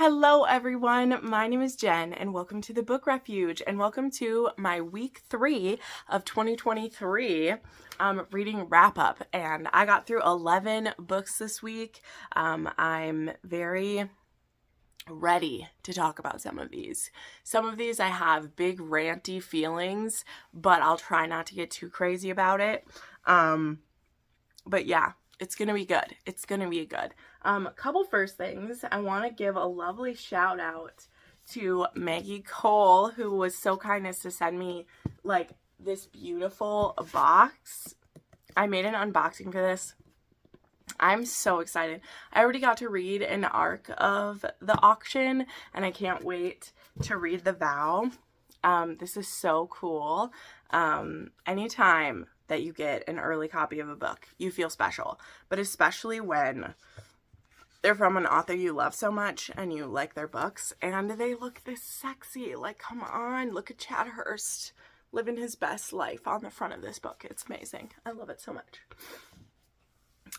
Hello everyone, my name is Jen and welcome to the Book Refuge and welcome to my week 3 of 2023 reading wrap up. And I got through 11 books this week. I'm very ready to talk about some of these. Some of these I have big ranty feelings, but I'll try not to get too crazy about it. But yeah. It's going to be good. It's going to be good. Couple first things. I want to give a lovely shout out to Maggie Cole, who was so kind as to send me like this beautiful box. I made an unboxing for this. I'm so excited. I already got to read an arc of the auction and I can't wait to read The Vow. This is so cool. Anytime that you get an early copy of a book, you feel special, but especially when they're from an author you love so much and you like their books and they look this sexy. Like, come on, look at Chad Hurst living his best life on the front of this book. It's amazing. I love it so much.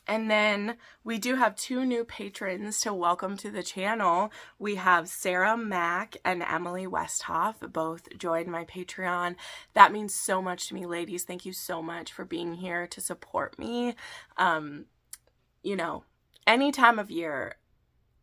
And then we do have 2 new patrons to welcome to the channel. We have Sarah Mack and Emily Westhoff, both joined my Patreon. That means so much to me, ladies. Thank you so much for being here to support me. You know, any time of year,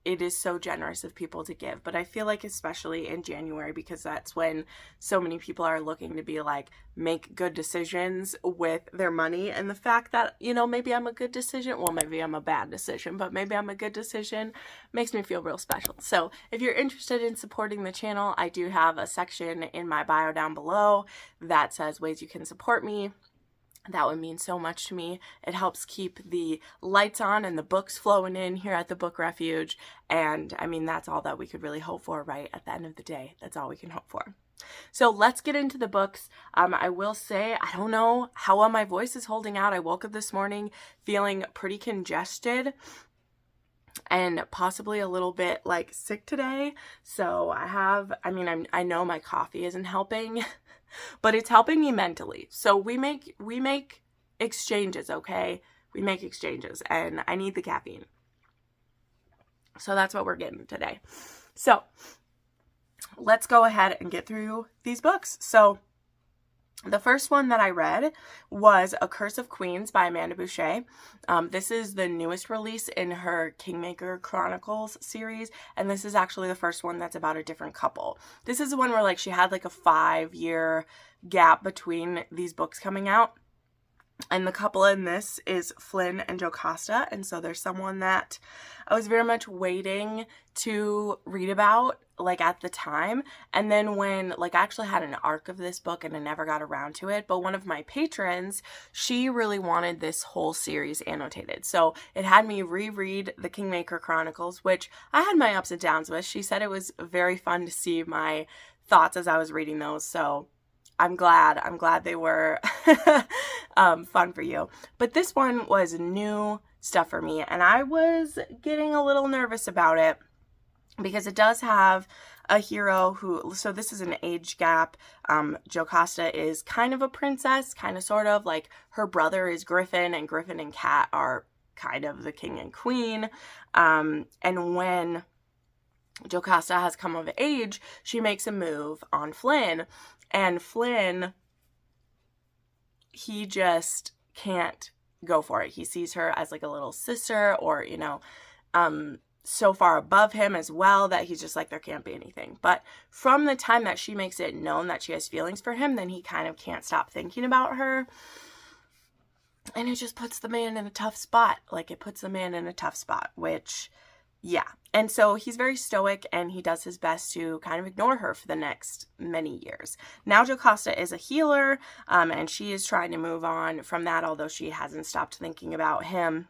it is so generous of people to give, but I feel like especially in January, because that's when so many people are looking to be like, make good decisions with their money. And the fact that, you know, maybe I'm a good decision, well, maybe I'm a bad decision, but maybe I'm a good decision makes me feel real special. So if you're interested in supporting the channel, I do have a section in my bio down below that says ways you can support me. That would mean so much to me. It helps keep the lights on and the books flowing in here at the Book Refuge. And I mean, that's all that we could really hope for, right? At the end of the day, that's all we can hope for. So let's get into the books. I will say, I don't know how well my voice is holding out. I woke up this morning feeling pretty congested and possibly a little bit like sick today. So I know my coffee isn't helping, but it's helping me mentally. So we make exchanges, okay? We make exchanges and I need the caffeine. So that's what we're getting today. So let's go ahead and get through these books. So the first one that I read was A Curse of Queens by Amanda Boucher. This is the newest release in her Kingmaker Chronicles series, and this is actually the first one that's about a different couple. This is the one where like she had like a 5-year gap between these books coming out. And the couple in this is Flynn and Jocasta. And so there's someone that I was very much waiting to read about, like, at the time. And then when, like, I actually had an arc of this book and I never got around to it. But one of my patrons, she really wanted this whole series annotated. So it had me reread the Kingmaker Chronicles, which I had my ups and downs with. She said it was very fun to see my thoughts as I was reading those. So I'm glad they were fun for you. But this one was new stuff for me, and I was getting a little nervous about it because it does have a hero who, so this is an age gap. Jocasta is kind of a princess, kind of sort of, like her brother is Griffin, and Griffin and Kat are kind of the king and queen. And when Jocasta has come of age, she makes a move on Flynn. And Flynn, he just can't go for it. He sees her as like a little sister or, you know, so far above him as well that he's just like, there can't be anything. But from the time that she makes it known that she has feelings for him, then he kind of can't stop thinking about her. And it just puts the man in a tough spot. Like, it puts the man in a tough spot, which, yeah. And so he's very stoic and he does his best to kind of ignore her for the next many years. Now Jocasta is a healer and she is trying to move on from that, although she hasn't stopped thinking about him.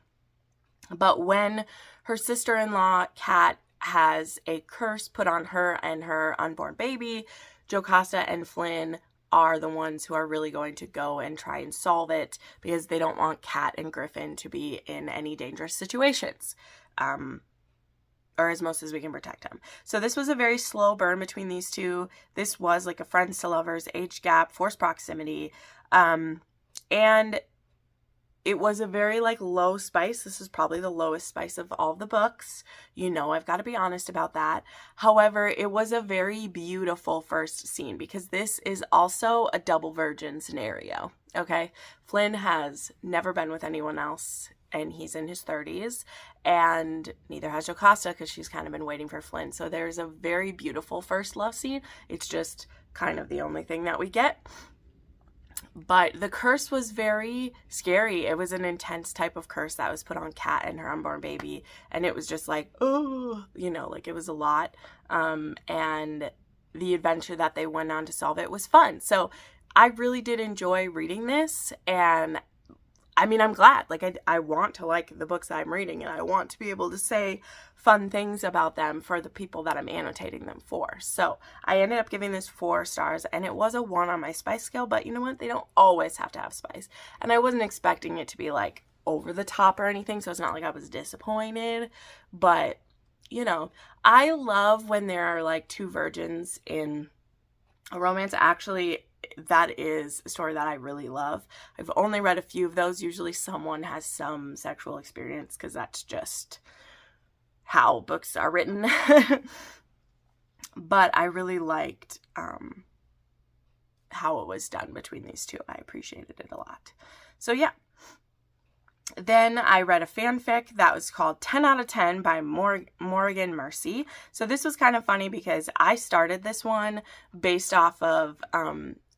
But when her sister-in-law, Kat, has a curse put on her and her unborn baby, Jocasta and Flynn are the ones who are really going to go and try and solve it because they don't want Kat and Griffin to be in any dangerous situations. Or as most as we can protect him. So this was a very slow burn between these two. This was like a friends to lovers, age gap, forced proximity. And it was a very like low spice. This is probably the lowest spice of all the books. You know, I've got to be honest about that. However, it was a very beautiful first scene because this is also a double virgin scenario. Okay. Flynn has never been with anyone else and he's in his 30s, and neither has Jocasta because she's kind of been waiting for Flynn. So there's a very beautiful first love scene. It's just kind of the only thing that we get. But the curse was very scary. It was an intense type of curse that was put on Kat and her unborn baby. And it was just like, oh, you know, like it was a lot. And the adventure that they went on to solve it was fun. So I really did enjoy reading this. And I mean, I'm glad. Like, I want to like the books that I'm reading, and I want to be able to say fun things about them for the people that I'm annotating them for. So I ended up giving this 4 stars, and it was a 1 on my spice scale, but you know what? They don't always have to have spice. And I wasn't expecting it to be like over the top or anything, so it's not like I was disappointed. But, you know, I love when there are like 2 virgins in a romance. Actually, that is a story that I really love. I've only read a few of those. Usually someone has some sexual experience because that's just how books are written. But I really liked how it was done between these 2. I appreciated it a lot. So yeah. Then I read a fanfic that was called 10 out of 10 by Morgan Mercy. So this was kind of funny because I started this one based off of,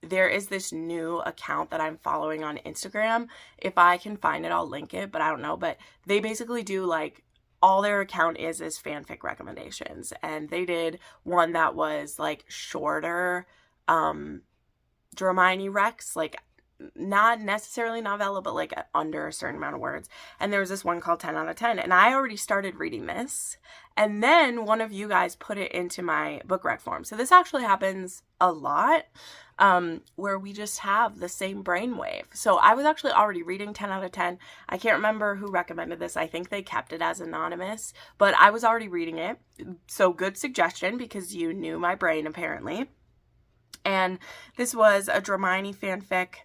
there is this new account that I'm following on Instagram. If I can find it, I'll link it, but I don't know. But they basically do like, all their account is fanfic recommendations. And they did one that was like shorter, Dramini Rex, like not necessarily novella, but like under a certain amount of words. And there was this one called 10 out of 10. And I already started reading this. And then one of you guys put it into my book rec form. So this actually happens a lot, where we just have the same brainwave. So I was actually already reading 10 out of 10. I can't remember who recommended this. I think they kept it as anonymous, but I was already reading it. So good suggestion because you knew my brain apparently. And this was a Dramini fanfic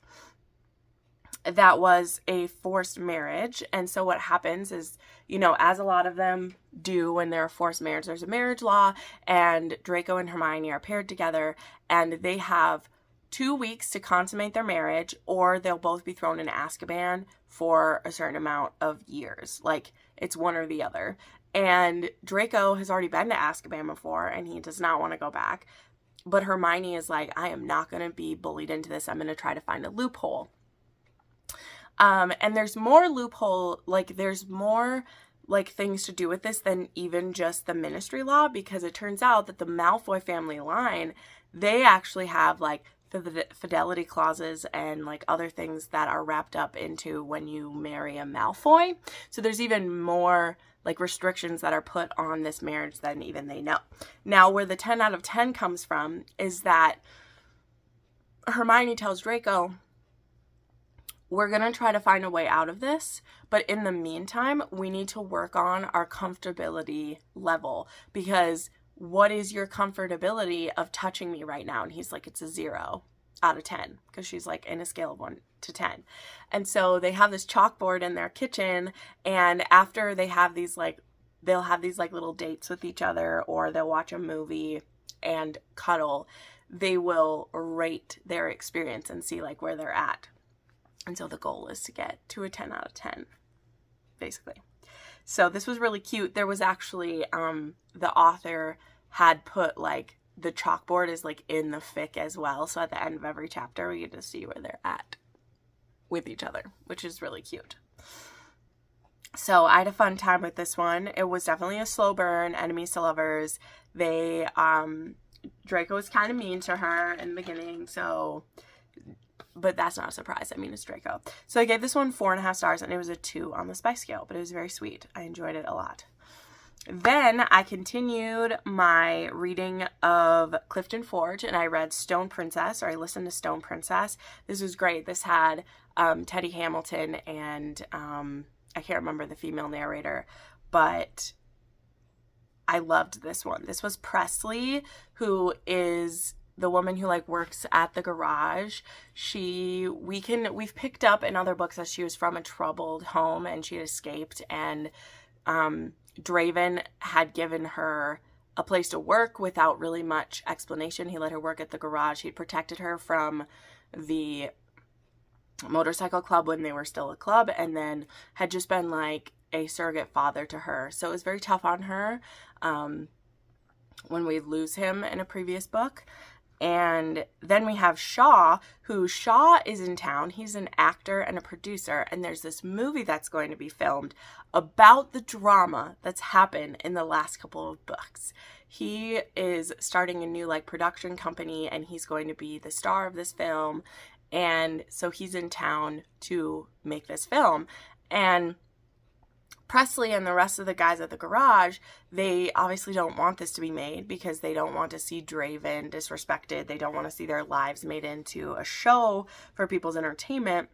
that was a forced marriage. And so what happens is, you know, as a lot of them do when they're a forced marriage, there's a marriage law, and Draco and Hermione are paired together, and they have 2 weeks to consummate their marriage, or they'll both be thrown in Azkaban for a certain amount of years. Like, it's one or the other. And Draco has already been to Azkaban before, and he does not want to go back. But Hermione is like, I am not going to be bullied into this. I'm going to try to find a loophole. And there's more loophole, like there's more like things to do with this than even just the ministry law, because it turns out that the Malfoy family line, they actually have like fidelity clauses and like other things that are wrapped up into when you marry a Malfoy. So there's even more like restrictions that are put on this marriage than even they know. Now, where the 10 out of 10 comes from is that Hermione tells Draco, we're going to try to find a way out of this, but in the meantime, we need to work on our comfortability level, because what is your comfortability of touching me right now? And he's like, it's a 0 out of 10, because she's like in a scale of 1 to 10. And so they have this chalkboard in their kitchen, and after they have these like, they'll have these like little dates with each other, or they'll watch a movie and cuddle, they will rate their experience and see like where they're at. And so the goal is to get to a 10 out of 10, basically. So this was really cute. There was actually, the author had put like, the chalkboard is like in the fic as well. So at the end of every chapter, we get to see where they're at with each other, which is really cute. So I had a fun time with this one. It was definitely a slow burn, enemies to lovers. They, Draco was kind of mean to her in the beginning, so... But that's not a surprise. I mean, it's Draco. So I gave this one 4.5 stars, and it was a 2 on the spice scale, but it was very sweet. I enjoyed it a lot. Then I continued my reading of Clifton Forge, and I read Stone Princess, or I listened to Stone Princess. This was great. This had Teddy Hamilton and I can't remember the female narrator, but I loved this one. This was Presley, who is the woman who like works at the garage, we've picked up in other books that she was from a troubled home and she had escaped, and Draven had given her a place to work without really much explanation. He let her work at the garage. He'd protected her from the motorcycle club when they were still a club, and then had just been like a surrogate father to her. So it was very tough on her when we lose him in a previous book. And then we have Shaw is in town. He's an actor and a producer, and there's this movie that's going to be filmed about the drama that's happened in the last couple of books. He is starting a new like production company, and he's going to be the star of this film, and so he's in town to make this film. And Presley and the rest of the guys at the garage, they obviously don't want this to be made because they don't want to see Draven disrespected. They don't want to see their lives made into a show for people's entertainment.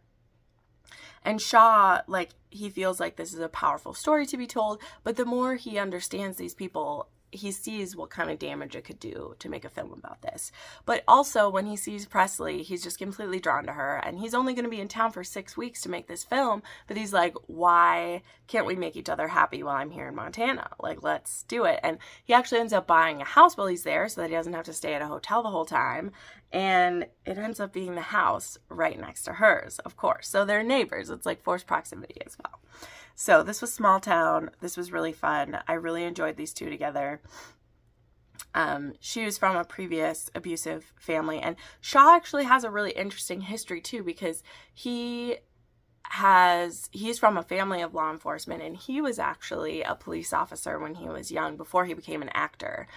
And Shaw, like, he feels like this is a powerful story to be told, but the more he understands these people, he sees what kind of damage it could do to make a film about this. But also when he sees Presley, he's just completely drawn to her, and he's only going to be in town for 6 weeks to make this film, but he's like, why can't we make each other happy while I'm here in Montana? Like, let's do it. And he actually ends up buying a house while he's there so that he doesn't have to stay at a hotel the whole time, and it ends up being the house right next to hers, of course. So they're neighbors. It's like forced proximity as well. So this was small town. This was really fun. I really enjoyed these two together. She was from a previous abusive family, and Shaw actually has a really interesting history too, because he's from a family of law enforcement, and he was actually a police officer when he was young before he became an actor,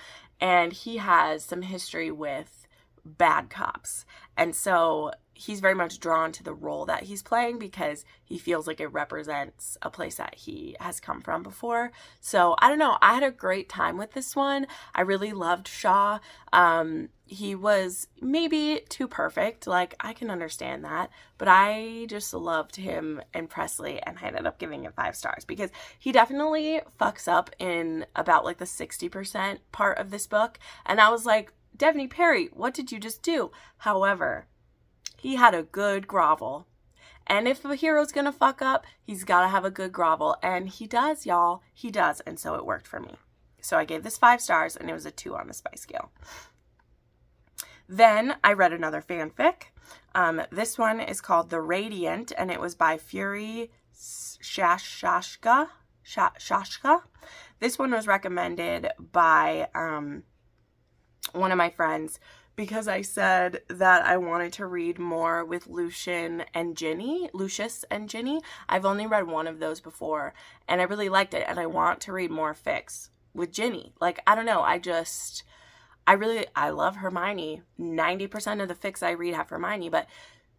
and he has some history with bad cops. And so he's very much drawn to the role that he's playing because he feels like it represents a place that he has come from before. So I don't know. I had a great time with this one. I really loved Shaw. He was maybe too perfect. Like, I can understand that. But I just loved him and Presley, and I ended up giving it 5 stars because he definitely fucks up in about like the 60% part of this book. And I was like, Devney Perry, what did you just do? However, he had a good grovel. And if a hero's gonna fuck up, he's gotta have a good grovel. And he does, y'all. He does. And so it worked for me. So I gave this 5 stars, and it was a 2 on the spice scale. Then I read another fanfic. This one is called The Radiant, and it was by Fury Shashka. This one was recommended by one of my friends because I said that I wanted to read more with Lucius and Ginny. I've only read one of those before, and I really liked it, and I want to read more fics with Ginny. Like, I don't know, I love Hermione. 90% of the fics I read have Hermione, but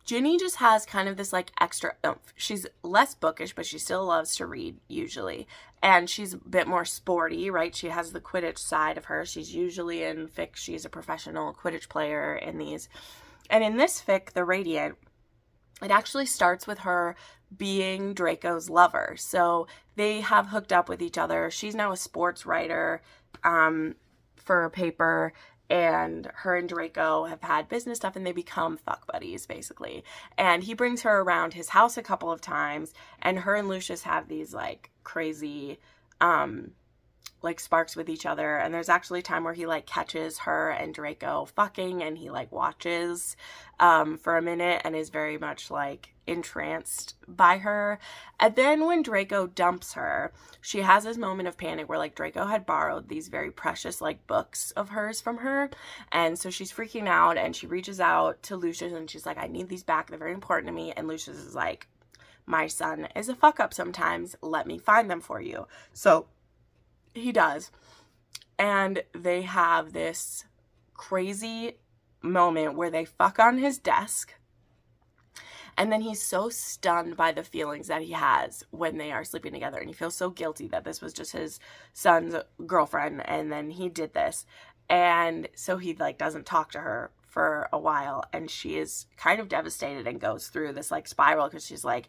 Ginny just has kind of this like extra oomph. She's less bookish, but she still loves to read usually. And she's a bit more sporty, right? She has the Quidditch side of her. She's usually in fic. She's a professional Quidditch player in these. And in this fic, The Radiant, it actually starts with her being Draco's lover. So they have hooked up with each other. She's now a sports writer for a paper, and her and Draco have had business stuff, and they become fuck buddies, basically. And he brings her around his house a couple of times, and her and Lucius have these, like, crazy, like, sparks with each other. And there's actually a time where he, like, catches her and Draco fucking, and he, like, watches for a minute and is very much, like, entranced by her. And then when Draco dumps her, she has this moment of panic where, like, Draco had borrowed these very precious, like, books of hers from her, and so she's freaking out, and she reaches out to Lucius, and she's like, I need these back, they're very important to me. And Lucius is like, my son is a fuck up sometimes, let me find them for you. So he does, and they have this crazy moment where they fuck on his desk. And then he's so stunned by the feelings that he has when they are sleeping together. And he feels so guilty that this was just his son's girlfriend. And then he did this. And so he, like, doesn't talk to her for a while. And she is kind of devastated and goes through this, like, spiral because she's like,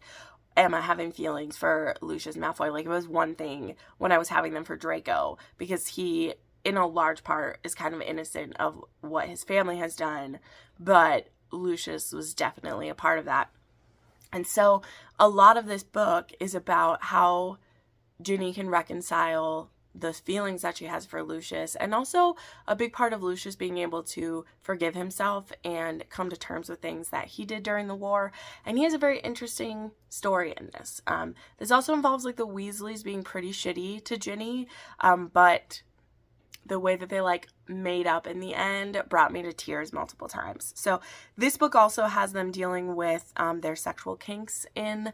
am I having feelings for Lucius Malfoy? Like, it was one thing when I was having them for Draco because he in a large part, is kind of innocent of what his family has done, but Lucius was definitely a part of that. And so a lot of this book is about how Ginny can reconcile the feelings that she has for Lucius, and also a big part of Lucius being able to forgive himself and come to terms with things that he did during the war. And he has a very interesting story in this. This also involves like the Weasleys being pretty shitty to Ginny, but the way that they like made up in the end brought me to tears multiple times. So this book also has them dealing with their sexual kinks in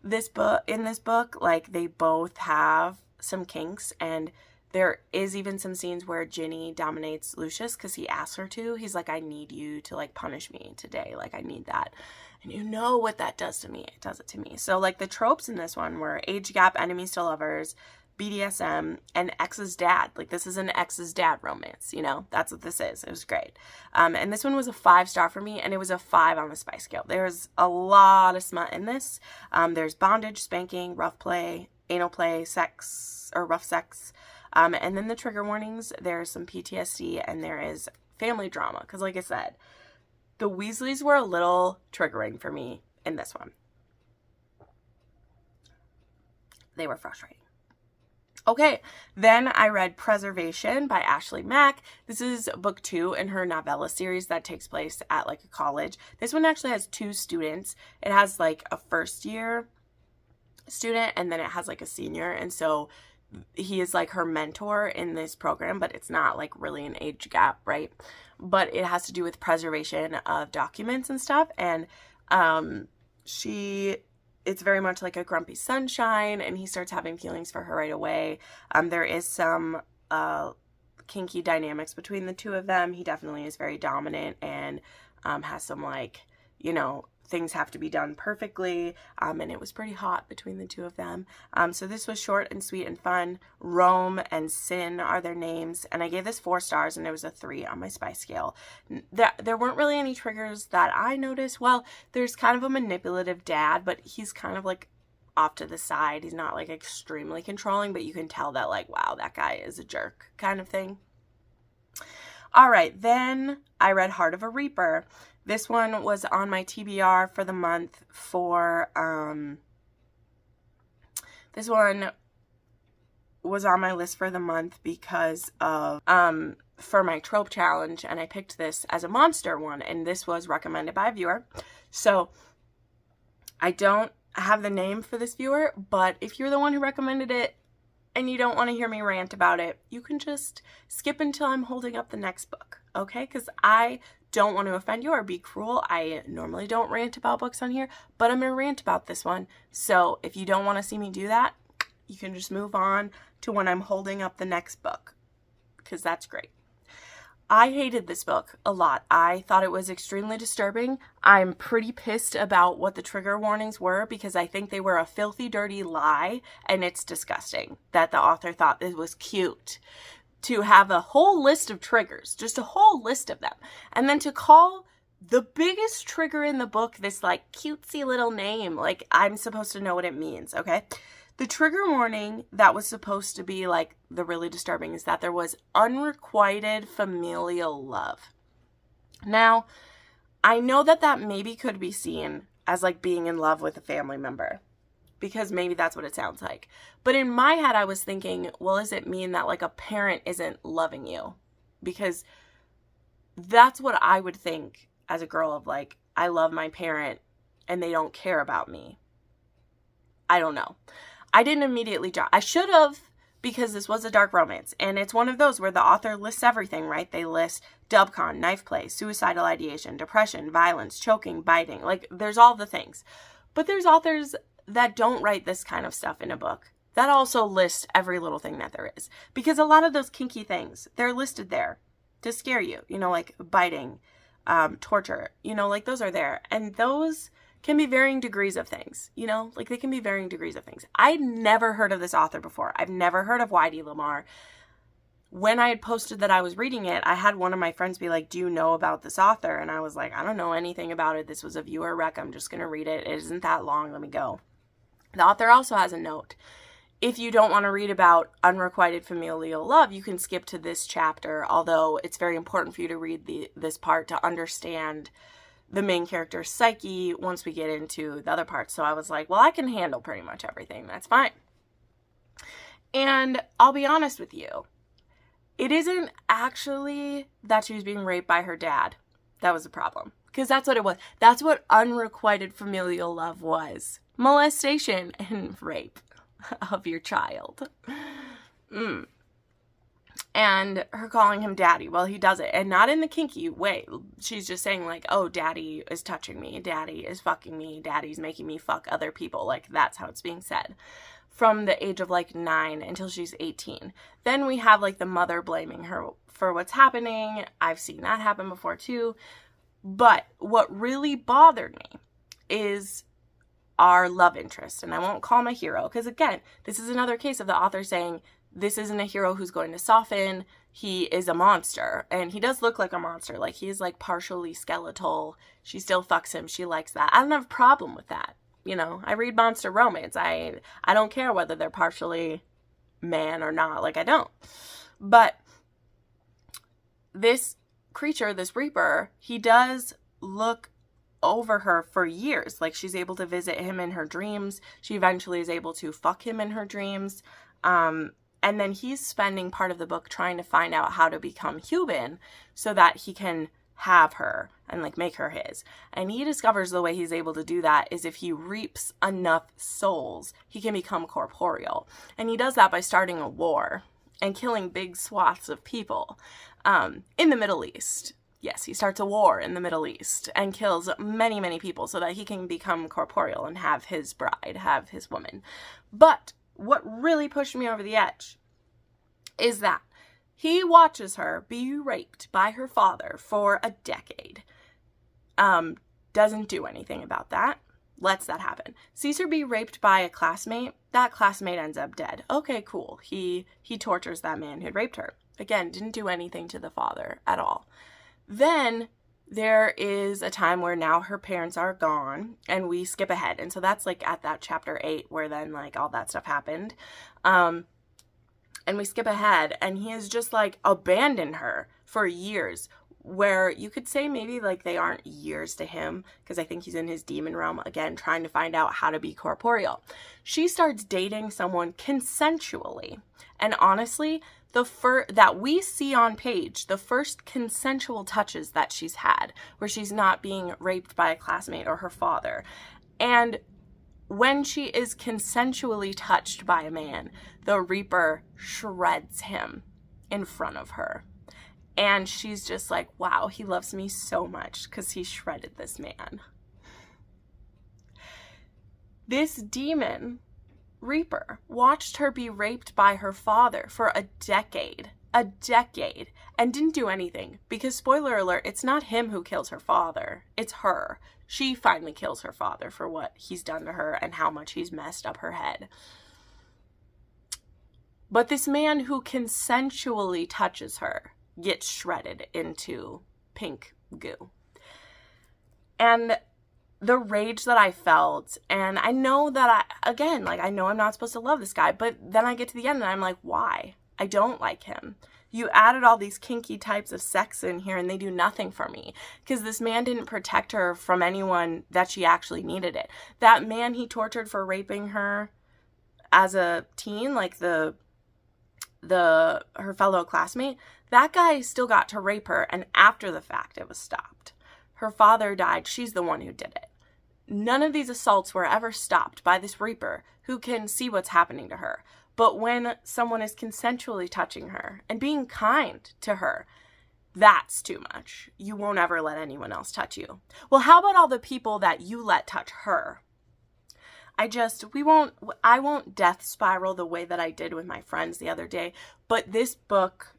this book. Like, they both have some kinks, and there is even some scenes where Ginny dominates Lucius because he asks her to. He's like, I need you to like punish me today. Like, I need that. And you know what that does to me. It does it to me. So like the tropes in this one were age gap, enemies to lovers, BDSM, and ex's dad. Like, this is an ex's dad romance, you know? That's what this is. It was great. And this one was a 5-star for me, and it was a 5 on the spice scale. There's a lot of smut in this. There's bondage, spanking, rough play, anal play, sex, or rough sex. And then the trigger warnings, there's some PTSD, and there is family drama. Because like I said, the Weasleys were a little triggering for me in this one. They were frustrating. Okay, then I read Preservation by Ashley Mack. This is book 2 in her novella series that takes place at like a college. This one actually has 2 students. It has like a first year student, and then it has like a senior. And so he is like her mentor in this program, but it's not like really an age gap, right? But it has to do with preservation of documents and stuff. And it's very much like a grumpy sunshine, and he starts having feelings for her right away. There is some kinky dynamics between the two of them. He definitely is very dominant and has some like, you know, things have to be done perfectly, and it was pretty hot between the two of them. So this was short and sweet and fun. Rome and Sin are their names, and I gave this 4 stars, and it was a 3 on my spice scale. There weren't really any triggers that I noticed. Well, there's kind of a manipulative dad, but he's kind of like off to the side. He's not like extremely controlling, but you can tell that like, wow, that guy is a jerk kind of thing. All right, then I read Heart of a Reaper. This one was on my TBR for the month for, this one was on my list for the month because of, for my trope challenge, and I picked this as a monster one, and this was recommended by a viewer. So I don't have the name for this viewer, but if you're the one who recommended it and you don't want to hear me rant about it, you can just skip until I'm holding up the next book, okay? Because I don't want to offend you or be cruel. I normally don't rant about books on here, but I'm going to rant about this one. So if you don't want to see me do that, you can just move on to when I'm holding up the next book, because that's great. I hated this book a lot. I thought it was extremely disturbing. I'm pretty pissed about what the trigger warnings were, because I think they were a filthy, dirty lie, and it's disgusting that the author thought it was cute to have a whole list of triggers, just a whole list of them, and then to call the biggest trigger in the book this like cutesy little name. Like, I'm supposed to know what it means, okay? The trigger warning that was supposed to be like the really disturbing is that there was unrequited familial love. Now, I know that that maybe could be seen as like being in love with a family member, because maybe that's what it sounds like. But in my head, I was thinking, well, does it mean that like a parent isn't loving you? Because that's what I would think as a girl, of like, I love my parent and they don't care about me. I don't know. I didn't immediately jump. I should have, because this was a dark romance, and it's one of those where the author lists everything, right? They list dubcon, knife play, suicidal ideation, depression, violence, choking, biting. Like, there's all the things. But there's authors that don't write this kind of stuff in a book that also list every little thing that there is. Because a lot of those kinky things, they're listed there to scare you. You know, like biting, torture, you know, like those are there. And those can be varying degrees of things, you know, like they can be varying degrees of things. I'd never heard of this author before. I've never heard of Y.D. Lamar. When I had posted that I was reading it, I had one of my friends be like, do you know about this author? And I was like, I don't know anything about it. This was a viewer rec. I'm just going to read it. It isn't that long. Let me go. The author also has a note if you don't want to read about unrequited familial love, you can skip to this chapter, although it's very important for you to read this part to understand the main character's psyche once we get into the other parts. So I was like, well, I can handle pretty much everything. That's fine. And I'll be honest with you. It isn't actually that she was being raped by her dad. That was the problem. Because that's what it was. That's what unrequited familial love was. Molestation and rape of your child. And her calling him daddy. Well, he does it. And not in the kinky way. She's just saying like, oh, daddy is touching me. Daddy is fucking me. Daddy's making me fuck other people. Like, that's how it's being said. From the age of like 9 until she's 18. Then we have like the mother blaming her for what's happening. I've seen that happen before too. But what really bothered me is our love interest. And I won't call him a hero because, again, this is another case of the author saying this isn't a hero who's going to soften. He is a monster. And he does look like a monster. Like, he is like partially skeletal. She still fucks him. She likes that. I don't have a problem with that. You know, I read monster romance. I don't care whether they're partially man or not. Like, I don't. But this creature, this Reaper, he does look over her for years. Like, she's able to visit him in her dreams. She eventually is able to fuck him in her dreams. And then he's spending part of the book trying to find out how to become human so that he can have her and like make her his. And he discovers the way he's able to do that is if he reaps enough souls, he can become corporeal. And he does that by starting a war and killing big swaths of people in the Middle East. Yes, he starts a war in the Middle East and kills many, many people so that he can become corporeal and have his bride, have his woman. But what really pushed me over the edge is that he watches her be raped by her father for a decade. Doesn't do anything about that. Lets that happen. Sees her be raped by a classmate. That classmate ends up dead. Okay, cool. He tortures that man who raped her. Again, didn't do anything to the father at all. Then there is a time where now her parents are gone and we skip ahead. And so that's like at that chapter 8 where then like all that stuff happened. And we skip ahead and he has just like abandoned her for years, where you could say maybe like they aren't years to him because I think he's in his demon realm again, trying to find out how to be corporeal. She starts dating someone consensually. And honestly, that we see on page, the first consensual touches that she's had, where she's not being raped by a classmate or her father. And when she is consensually touched by a man, the Reaper shreds him in front of her. And she's just like, wow, he loves me so much because he shredded this man. This demon Reaper watched her be raped by her father for a decade, and didn't do anything because, spoiler alert, it's not him who kills her father, it's her. She finally kills her father for what he's done to her and how much he's messed up her head. But this man who consensually touches her gets shredded into pink goo. And the rage that I felt, and I know that I know I'm not supposed to love this guy, but then I get to the end and I'm like, why? I don't like him. You added all these kinky types of sex in here and they do nothing for me because this man didn't protect her from anyone that she actually needed it. That man he tortured for raping her as a teen, like her fellow classmate, that guy still got to rape her, and after the fact it was stopped. Her father died. She's the one who did it. None of these assaults were ever stopped by this Reaper who can see what's happening to her. But when someone is consensually touching her and being kind to her, that's too much. You won't ever let anyone else touch you. Well, how about all the people that you let touch her? I won't death spiral the way that I did with my friends the other day, but this book,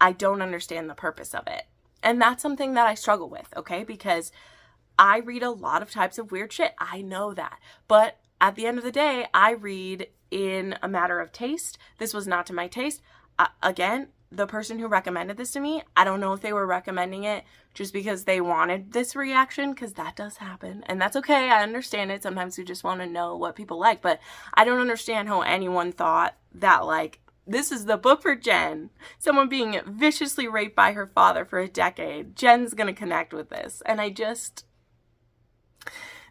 I don't understand the purpose of it. And that's something that I struggle with, okay? Because I read a lot of types of weird shit. I know that. But at the end of the day, I read in a matter of taste. This was not to my taste. Again, the person who recommended this to me, I don't know if they were recommending it just because they wanted this reaction, because that does happen. And that's okay. I understand it. Sometimes we just want to know what people like. But I don't understand how anyone thought that, like, this is the book for Jenn. Someone being viciously raped by her father for a decade. Jenn's going to connect with this. And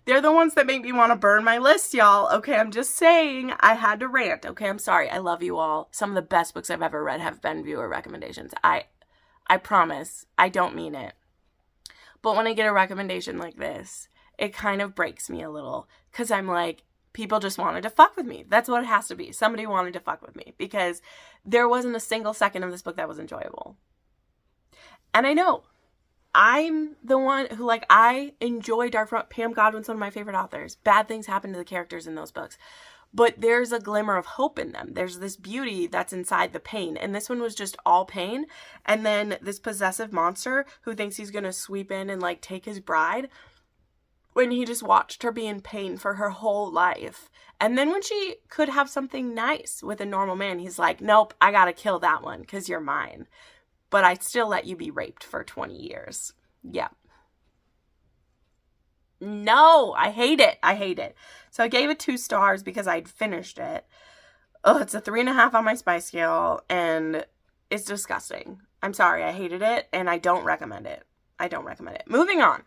they're the ones that make me want to burn my list, y'all. Okay, I'm just saying. I had to rant. Okay, I'm sorry. I love you all. Some of the best books I've ever read have been viewer recommendations. I promise. I don't mean it. But when I get a recommendation like this, it kind of breaks me a little. Because I'm like, people just wanted to fuck with me. That's what it has to be. Somebody wanted to fuck with me. Because there wasn't a single second of this book that was enjoyable. And I know. I'm the one who, like, I enjoy Dark Romance. Pam Godwin's one of my favorite authors. Bad things happen to the characters in those books. But there's a glimmer of hope in them. There's this beauty that's inside the pain. And this one was just all pain. And then this possessive monster who thinks he's going to sweep in and, like, take his bride, when he just watched her be in pain for her whole life. And then when she could have something nice with a normal man, he's like, nope, I got to kill that one because you're mine. But I'd still let you be raped for 20 years. Yeah. No, I hate it. I hate it. So I gave it 2 stars because I'd finished it. Oh, it's a 3.5 on my spice scale, and it's disgusting. I'm sorry. I hated it, and I don't recommend it. I don't recommend it. Moving on.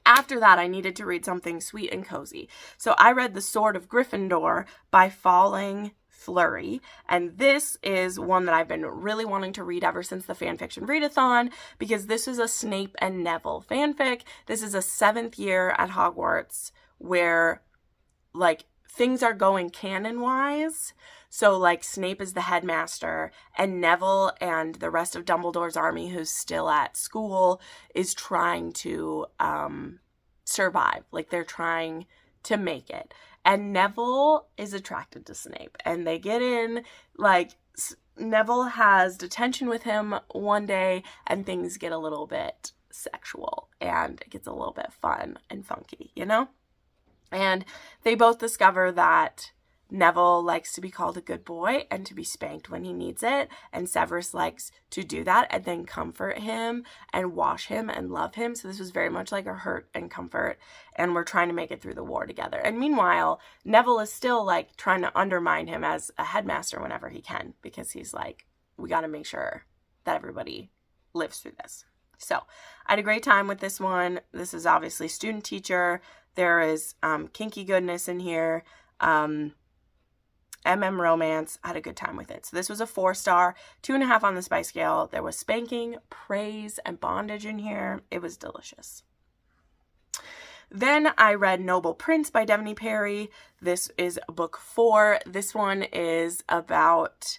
After that, I needed to read something sweet and cozy. So I read The Sword of Gryffindor by Falling Flurry, and this is one that I've been really wanting to read ever since the fanfiction readathon, because this is a Snape and Neville fanfic. This is a 7th year at Hogwarts where, like, things are going canon-wise. So, like, Snape is the headmaster, and Neville and the rest of Dumbledore's army, who's still at school, is trying to survive. Like, they're trying to make it. And Neville is attracted to Snape. And they get in, like, Neville has detention with him one day, and things get a little bit sexual. And it gets a little bit fun and funky, you know? And they both discover that Neville likes to be called a good boy and to be spanked when he needs it. And Severus likes to do that and then comfort him and wash him and love him. So this was very much like a hurt and comfort. And we're trying to make it through the war together. And meanwhile, Neville is still, like, trying to undermine him as a headmaster whenever he can. Because he's like, we got to make sure that everybody lives through this. So I had a great time with this one. This is obviously student teacher. There is kinky goodness in here. romance. I had a good time with it. So this was a 4-star, 2.5 on the spice scale. There was spanking, praise, and bondage in here. It was delicious. Then I read Noble Prince by Devney Perry. This is book 4. This one is about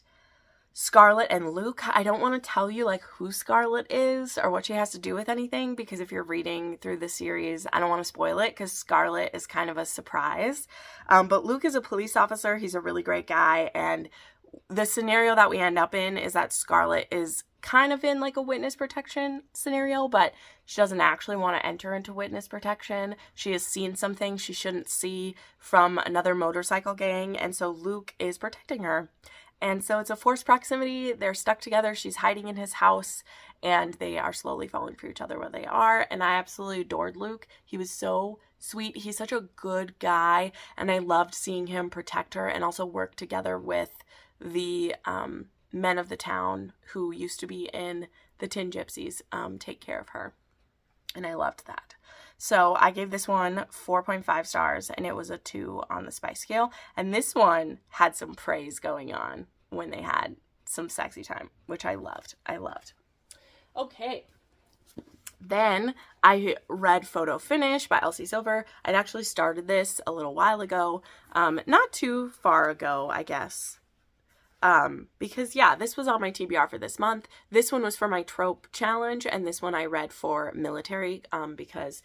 Scarlet and Luke. I don't want to tell you, like, who Scarlet is or what she has to do with anything, because if you're reading through the series, I don't want to spoil it, because Scarlet is kind of a surprise. But Luke is a police officer. He's a really great guy, and the scenario that we end up in is that Scarlet is kind of in, like, a witness protection scenario, but she doesn't actually want to enter into witness protection. She has seen something she shouldn't see from another motorcycle gang, and so Luke is protecting her. And so it's a forced proximity. They're stuck together. She's hiding in his house, and they are slowly falling for each other where they are. And I absolutely adored Luke. He was so sweet. He's such a good guy, and I loved seeing him protect her and also work together with the men of the town who used to be in the Tin Gypsies take care of her. And I loved that. So I gave this one 4.5 stars, and it was a 2 on the spice scale. And this one had some praise going on when they had some sexy time, which I loved. I loved. Okay. Then I read Photo Finish by Elsie Silver. I'd actually started this a little while ago. Not too far ago, I guess. Because yeah, this was on my TBR for this month. This one was for my trope challenge, and this one I read for military, because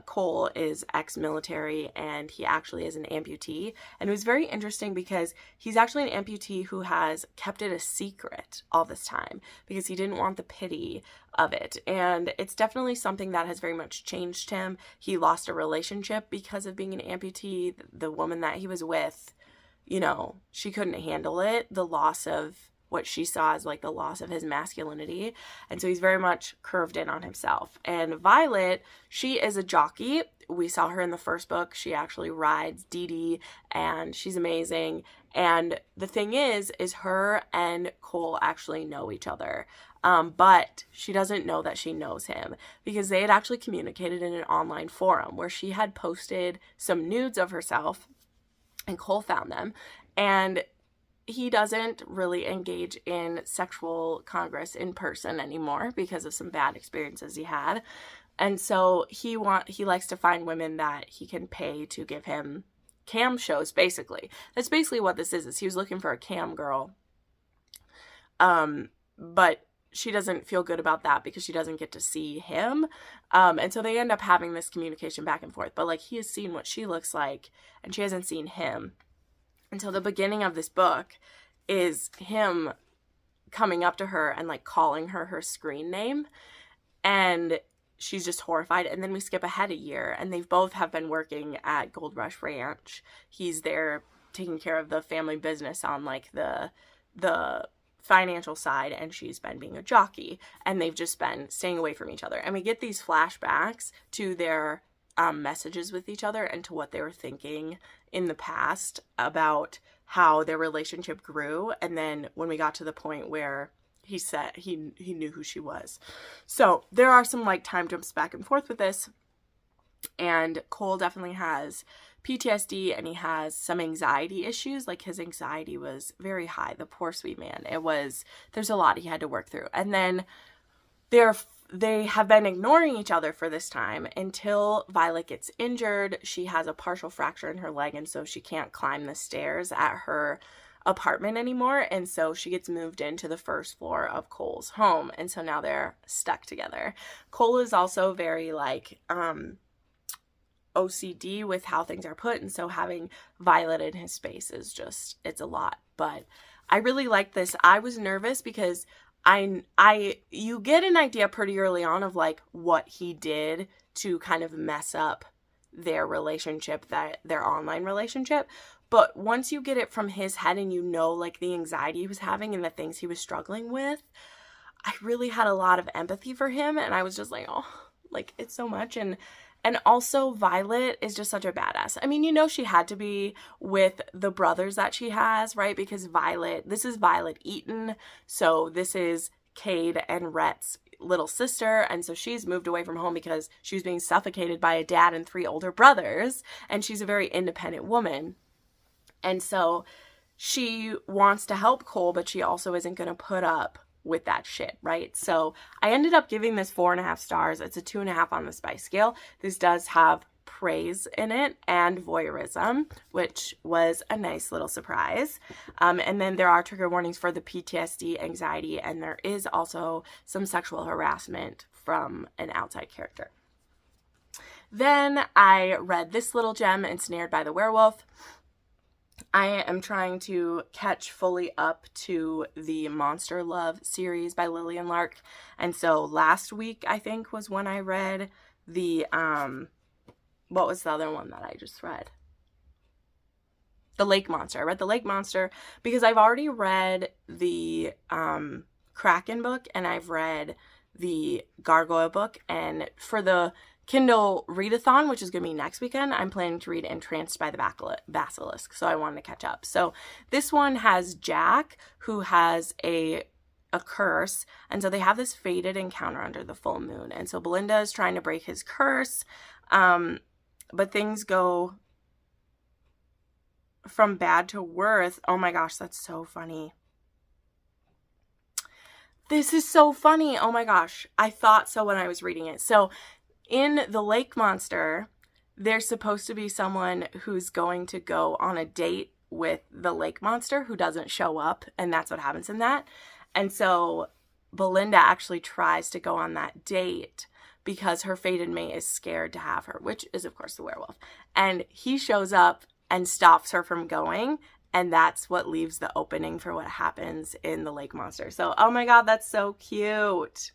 Cole is ex-military and he actually is an amputee. And it was very interesting because he's actually an amputee who has kept it a secret all this time because he didn't want the pity of it. And it's definitely something that has very much changed him. He lost a relationship because of being an amputee. The woman that he was with, you know, she couldn't handle it, the loss of what she saw as like the loss of his masculinity. And so he's very much curved in on himself. And Violet, she is a jockey. We saw her in the first book. She actually rides Dee Dee, and she's amazing. And the thing is her and Cole actually know each other. But she doesn't know that she knows him, because they had actually communicated in an online forum where she had posted some nudes of herself, and Cole found them. And he doesn't really engage in sexual congress in person anymore because of some bad experiences he had. And so he likes to find women that he can pay to give him cam shows, basically. That's basically what this is he was looking for a cam girl. But she doesn't feel good about that because she doesn't get to see him. And so they end up having this communication back and forth. But, like, he has seen what she looks like, and she hasn't seen him. And so the beginning of this book is him coming up to her and, like, calling her screen name. And she's just horrified. And then we skip ahead a year, and they both have been working at Gold Rush Ranch. He's there taking care of the family business on, like, the financial side, and she's been being a jockey, and they've just been staying away from each other. And we get these flashbacks to their messages with each other and to what they were thinking in the past about how their relationship grew. And then when we got to the point where he said he knew who she was. So there are some, like, time jumps back and forth with this. And Cole definitely has PTSD, and he has some anxiety issues. Like, his anxiety was very high. The poor sweet man. There's a lot he had to work through. And then they have been ignoring each other for this time until Violet gets injured. She has a partial fracture in her leg, and so she can't climb the stairs at her apartment anymore. And so she gets moved into the first floor of Cole's home. And so now they're stuck together. Cole is also very, like, OCD with how things are put, and so having Violet in his space is just, it's a lot. But I really like this. I was nervous because you get an idea pretty early on of, like, what he did to kind of mess up their relationship, their online relationship. But once you get it from his head and you know, like, the anxiety he was having and the things he was struggling with, I really had a lot of empathy for him. And I was just like, oh, like, it's so much. And also, Violet is just such a badass. I mean, you know, she had to be with the brothers that she has, right? Because this is Violet Eaton. So this is Cade and Rhett's little sister. And so she's moved away from home because she was being suffocated by a dad and 3 older brothers. And she's a very independent woman. And so she wants to help Cole, but she also isn't going to put up with that shit, right? So I ended up giving this 4.5 stars. It's a 2.5 on the spice scale. This does have praise in it and voyeurism, which was a nice little surprise. And then there are trigger warnings for the PTSD, anxiety, and there is also some sexual harassment from an outside character. Then I read this little gem, Ensnared by the Werewolf. I am trying to catch fully up to the Monster Love series by Lillian Lark. And so last week, I think, was when I read the, what was the other one that I just read? The Lake Monster. I read the Lake Monster because I've already read the Kraken book and I've read the Gargoyle book. And for the Kindle readathon, which is going to be next weekend, I'm planning to read Entranced by the Basilisk, so I wanted to catch up. So this one has Jack, who has a curse, and so they have this fated encounter under the full moon, and so Belinda is trying to break his curse, but things go from bad to worse. Oh my gosh, that's so funny. This is so funny. Oh my gosh, I thought so when I was reading it. So in the Lake Monster, there's supposed to be someone who's going to go on a date with the Lake Monster who doesn't show up, and that's what happens in that. And so Belinda actually tries to go on that date because her fated mate is scared to have her, which is, of course, the werewolf. And he shows up and stops her from going, and that's what leaves the opening for what happens in the Lake Monster. So, oh my God, that's so cute.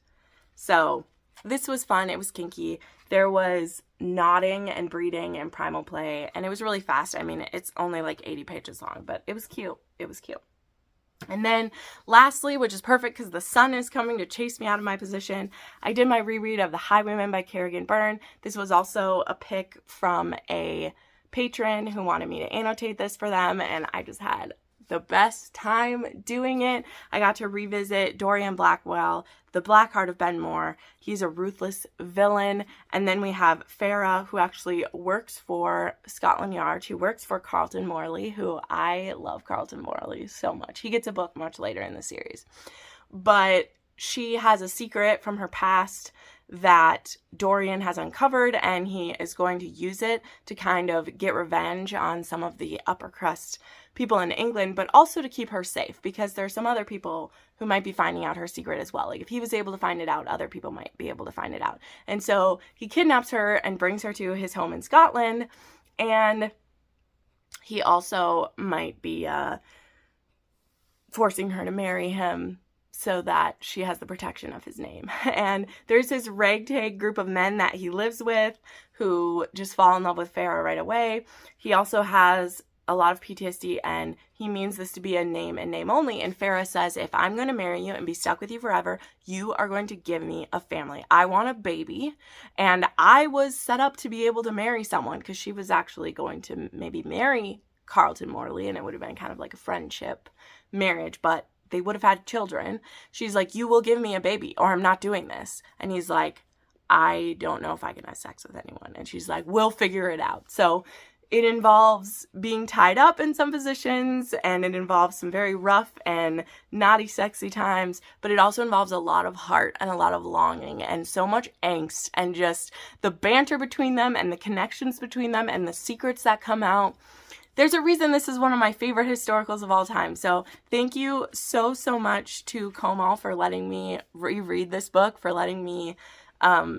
So this was fun. It was kinky. There was nodding and breeding and primal play, and it was really fast. I mean, it's only like 80 pages long, but it was cute. It was cute. And then lastly, which is perfect because the sun is coming to chase me out of my position, I did my reread of The Highwayman by Kerrigan Byrne. This was also a pick from a patron who wanted me to annotate this for them, and I just had the best time doing it. I got to revisit Dorian Blackwell, the Black Heart of Ben Moore. He's a ruthless villain. And then we have Farah, who actually works for Scotland Yard. She works for Carlton Morley, who I love Carlton Morley so much. He gets a book much later in the series. But she has a secret from her past that Dorian has uncovered, and he is going to use it to kind of get revenge on some of the upper crust people in England, but also to keep her safe, because there's some other people who might be finding out her secret as well. Like, if he was able to find it out, other people might be able to find it out. And so he kidnaps her and brings her to his home in Scotland, and he also might be forcing her to marry him so that she has the protection of his name. And there's this ragtag group of men that he lives with who just fall in love with Farah right away. He also has a lot of PTSD, and he means this to be a name and name only. And Farah says, if I'm going to marry you and be stuck with you forever, you are going to give me a family. I want a baby. And I was set up to be able to marry someone, because she was actually going to maybe marry Carlton Morley, and it would have been kind of like a friendship marriage, but they would have had children. She's like, you will give me a baby or I'm not doing this. And he's like, I don't know if I can have sex with anyone. And she's like, we'll figure it out. So it involves being tied up in some positions, and it involves some very rough and naughty, sexy times, but it also involves a lot of heart and a lot of longing and so much angst, and just the banter between them and the connections between them and the secrets that come out. There's a reason this is one of my favorite historicals of all time. So thank you so much to Komal for letting me reread this book, for letting me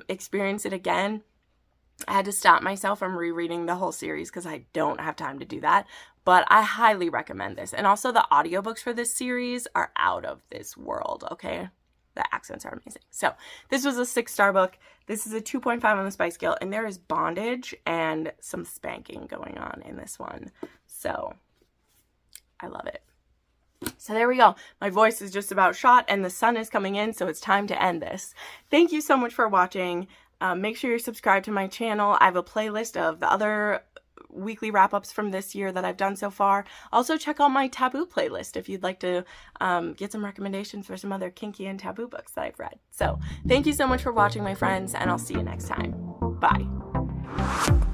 experience it again. I had to stop myself from rereading the whole series because I don't have time to do that. But I highly recommend this. And also the audiobooks for this series are out of this world, okay? The accents are amazing. So this was a 6-star book. This is a 2.5 on the spice scale. And there is bondage and some spanking going on in this one. So I love it. So there we go. My voice is just about shot and the sun is coming in, so it's time to end this. Thank you so much for watching. Make sure you're subscribed to my channel. I have a playlist of the other weekly wrap-ups from this year that I've done so far. Also check out my taboo playlist if you'd like to get some recommendations for some other kinky and taboo books that I've read. So thank you so much for watching, my friends, and I'll see you next time. Bye.